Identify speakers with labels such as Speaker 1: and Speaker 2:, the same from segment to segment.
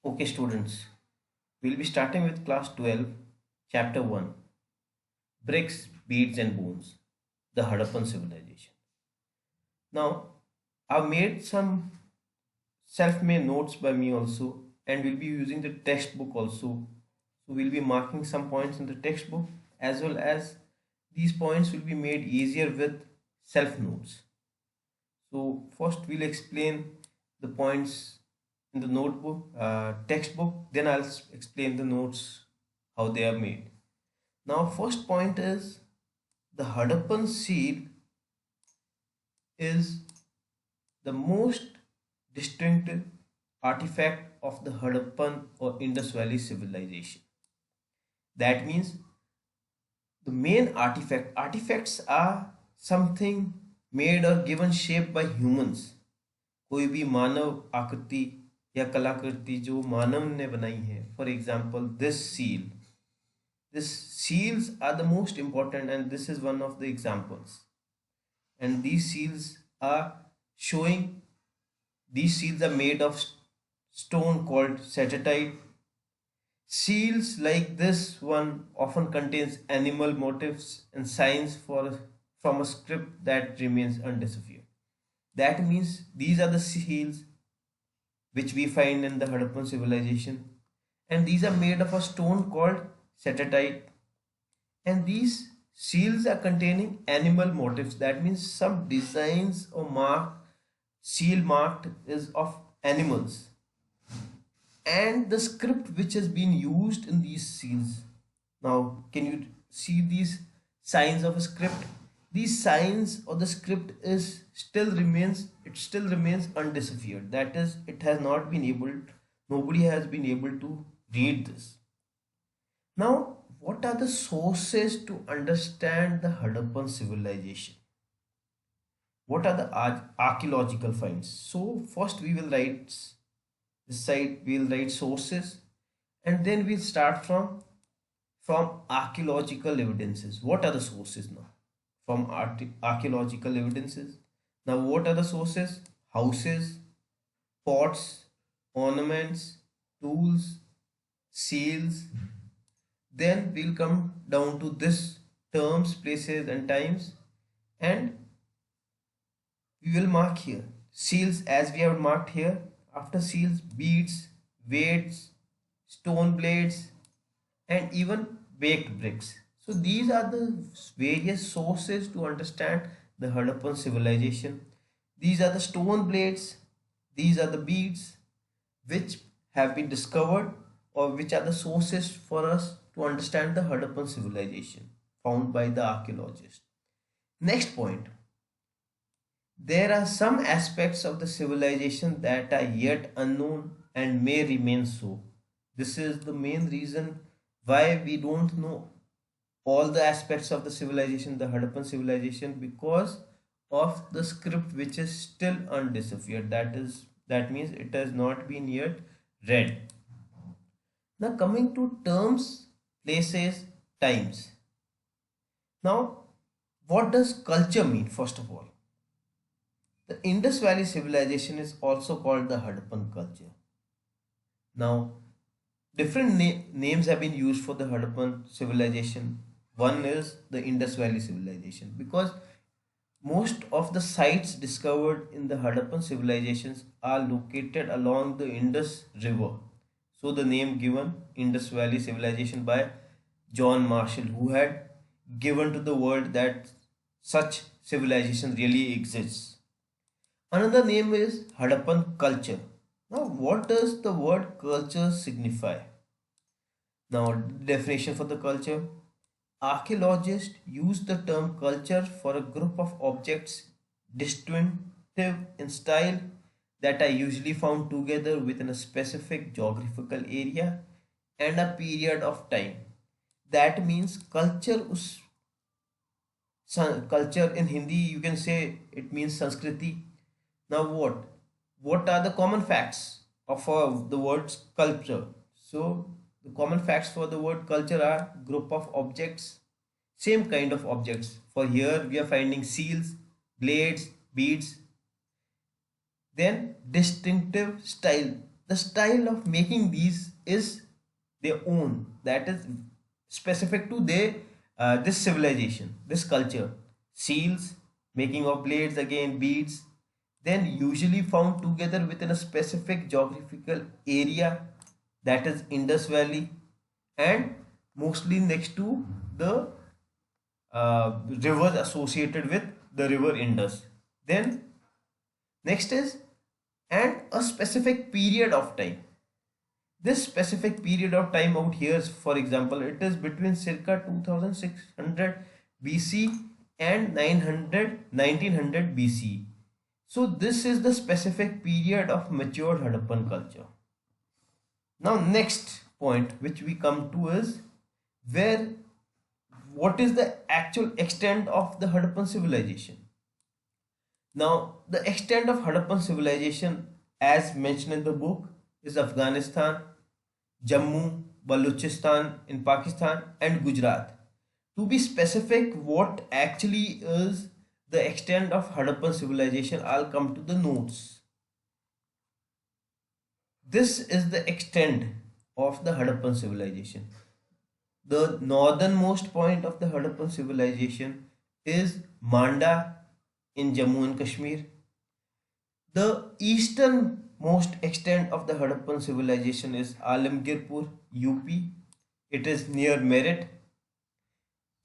Speaker 1: Okay, students, we'll be starting with class 12, chapter 1, Bricks, Beads, and Bones, the Harappan civilization. Now, I've made some self-made notes by me also, and we'll be using the textbook also. So, we'll be marking some points in the textbook as well as these points will be made easier with self notes. So, first we'll explain the points in the notebook, textbook, then I'll explain the notes how they are made. Now, first point is the Harappan seal is the most distinctive artifact of the Harappan or Indus Valley civilization. That means the main artifacts are something made or given shape by humans. कोई भी मानव आकृति या कलाकृति जो मानव ने बनाई है, for example this seals are the most important, and this is one of the examples. And these seals are showing, these seals are made of stone called satytite. Seals like this one often contains animal motifs and signs from a script that remains undeciphered. That means these are the seals which we find in the Harappan civilization, and these are made of a stone called satytite, and these seals are containing animal motifs. That means some designs or seal marked is of animals, and the script which has been used in these seals. Now, can you see these signs of a script? These signs or the script is still remains undeciphered. That is, it has not been able, nobody has been able to read this. Now, what are the sources to understand the Harappan civilization? What are the archaeological finds? So first we will write this side, we will write sources, and then we'll start from archaeological evidences. What are the sources now? From archaeological evidences. Now, what are the sources? Houses, pots, ornaments, tools, seals. Then we'll come down to this terms, places, and times, and we will mark here seals as we have marked here. After seals, beads, weights, stone blades, and even baked bricks. So these are the various sources to understand the Harappan civilization. These are the stone blades, these are the beads which have been discovered, or which are the sources for us to understand the Harappan civilization found by the archaeologists. Next point. There are some aspects of the civilization that are yet unknown and may remain so. This is the main reason why we don't know all the aspects of the civilization, the Harappan civilization, because of the script which is still undeciphered. That means it has not been yet read. Now coming to terms, places, times. Now, what does culture mean? First of all, the Indus Valley civilization is also called the Harappan culture. Now, different names have been used for the Harappan civilization. One is the Indus Valley civilization, because most of the sites discovered in the Harappan civilizations are located along the Indus River. So the name given Indus Valley civilization by John Marshall, who had given to the world that such civilization really exists. Another name is Harappan culture. Now, what does the word culture signify? Now, definition for the culture. Archaeologists use the term culture for a group of objects distinctive in style that are usually found together within a specific geographical area and a period of time. That means culture culture in Hindi you can say it means Sanskriti. Now what are the common facts of the word culture? So the common facts for the word culture are group of objects, same kind of objects. For here we are finding seals, blades, beads. Then distinctive style. the style of making these is their own, that is specific to their this civilization, this culture. Seals, making of blades, again beads, then usually found together within a specific geographical area, that is Indus Valley, and mostly next to the rivers associated with the river Indus. Then next is, and a specific period of time. This specific period of time out here, for example, it is between circa 2600 BC and 1900 BC. So this is the specific period of matured Harappan culture. Now next point which we come to is where what is the actual extent of the Harappan civilization. Now the extent of Harappan civilization as mentioned in the book is Afghanistan, Jammu, Balochistan in Pakistan, and Gujarat. To be specific, what actually is the extent of Harappan civilization, I'll come to the notes. This is the extent of the Harappan civilization. The northernmost point of the Harappan civilization is Manda in Jammu and Kashmir. The easternmost extent of the Harappan civilization is Alamgirpur, UP. It is near Meerut.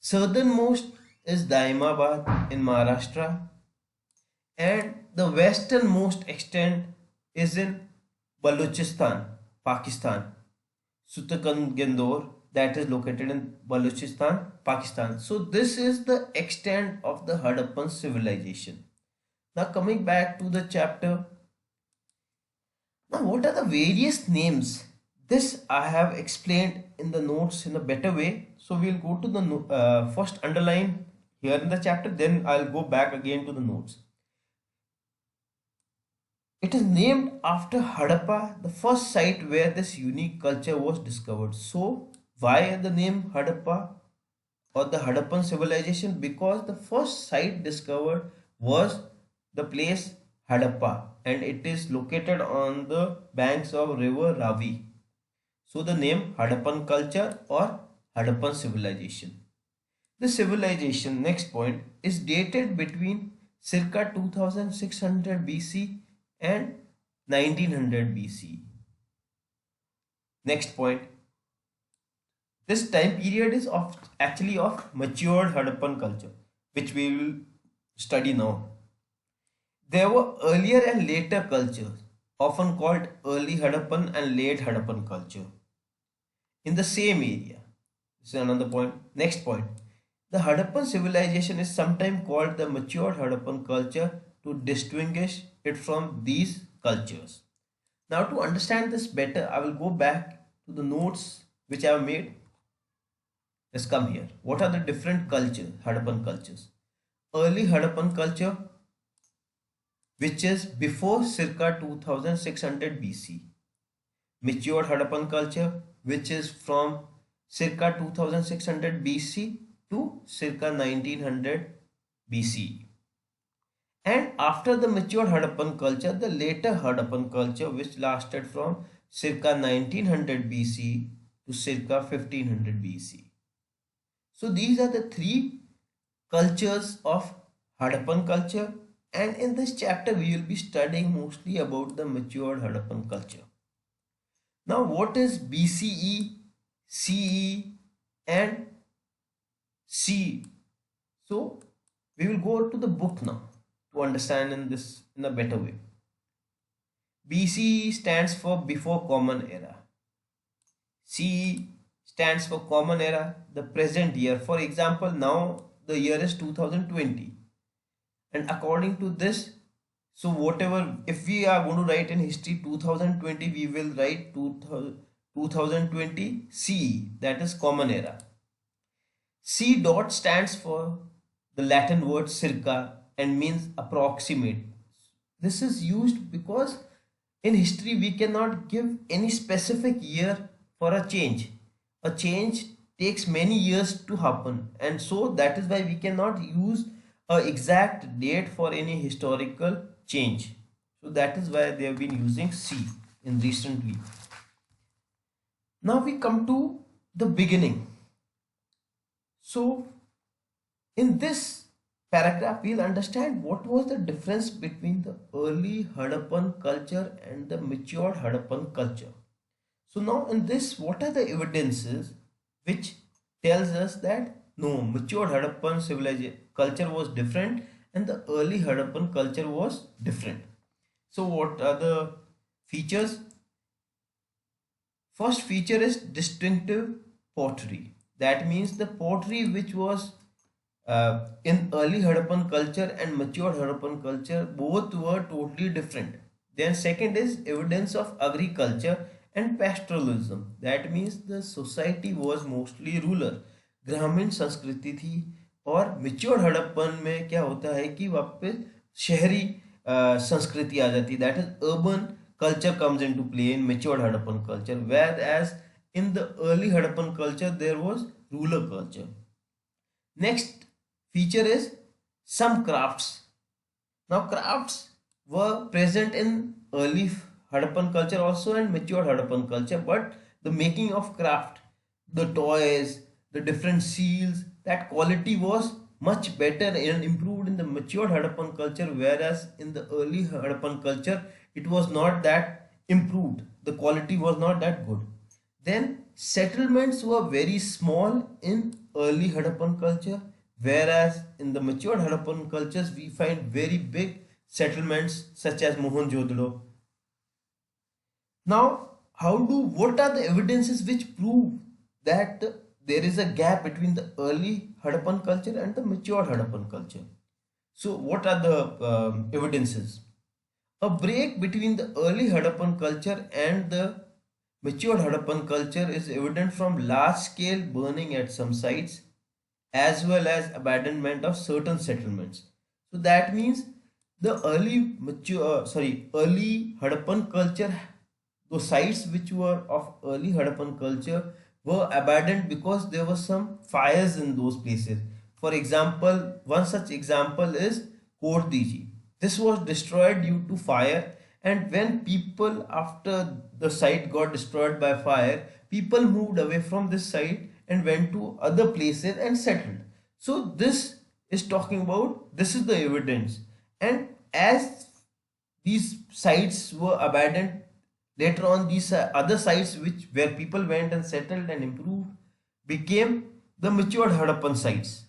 Speaker 1: Southernmost is Daimabad in Maharashtra. And the westernmost extent is in Balochistan, Pakistan. Sutakandgendor, that is located in Balochistan, Pakistan. So this is the extent of the Harappan civilization. Now coming back to the chapter. Now what are the various names? This I have explained in the notes in a better way. So we'll go to the first underline here in the chapter, then I'll go back again to the notes. It is named after Harappa, the first site where this unique culture was discovered. So why the name Harappa or the Harappan civilization? Because the first site discovered was the place Harappa, and it is located on the banks of river Ravi. So the name Harappan culture or Harappan civilization. The civilization, next point, is dated between circa 2600 BC and 1900 BC. Next point, this time period is actually of matured Harappan culture, which we will study now. There were earlier and later cultures, often called early Harappan and late Harappan culture, in the same area. This is another point. Next point, the Harappan civilization is sometimes called the matured Harappan culture to distinguish it from these cultures. Now to understand this better, I will go back to the notes which I have made. Let's come here. What are the different cultures, Harappan cultures? Early Harappan culture, which is before circa 2600 BC. Matured Harappan culture, which is from circa 2600 BC to circa 1900 BC. And after the matured Harappan culture, the later Harappan culture, which lasted from circa 1900 BC to circa 1500 BC. So these are the three cultures of Harappan culture, and in this chapter we will be studying mostly about the matured Harappan culture. Now what is BCE, CE and C? So we will go to the book now to understand in a better way. BCE stands for before common era. CE stands for common era, the present year. For example, now the year is 2020, and according to this, so whatever, if we are going to write in history 2020, we will write 2020 CE, that is common era. C dot stands for the Latin word circa and means approximate. This is used because in history we cannot give any specific year for a change. A change takes many years to happen, and so that is why we cannot use an exact date for any historical change. So that is why they have been using C in recently. Now we come to the beginning. So in this paragraph, we'll understand what was the difference between the early Harappan culture and the matured Harappan culture. So now in this, what are the evidences which tells us that no, matured Harappan civilization culture was different and the early Harappan culture was different. So what are the features? First feature is distinctive pottery. That means the pottery which was in early Harappan culture and matured Harappan culture, both were totally different. Then second is evidence of agriculture and pastoralism. That means the society was mostly rural. ग्रामीण संस्कृति थी और matured Harappan में क्या होता है कि वापस शहरी संस्कृति आ जाती है. That is urban culture comes into play in matured Harappan culture, whereas in the early Harappan culture there was rural culture. Next feature is some crafts. Now crafts were present in early Harappan culture also and matured Harappan culture, but the making of craft, the toys, the different seals, that quality was much better and improved in the matured Harappan culture, whereas in the early Harappan culture it was not that improved. The quality was not that good. Then settlements were very small in early Harappan culture, whereas in the matured Harappan cultures we find very big settlements such as Mohenjo-daro. Now, what are the evidences which prove that there is a gap between the early Harappan culture and the matured Harappan culture? So, what are the evidences? A break between the early Harappan culture and the matured Harappan culture is evident from large-scale burning at some sites as well as abandonment of certain settlements. So that means the early Harappan culture, the sites which were of early Harappan culture were abandoned because there were some fires in those places. For example, one such example is Kordiji. This was destroyed due to fire, and when people, after the site got destroyed by fire, people moved away from this site and went to other places and settled. So this is talking about, this is the evidence. And as these sites were abandoned, later on these other sites which where people went and settled and improved became the matured Harappan sites.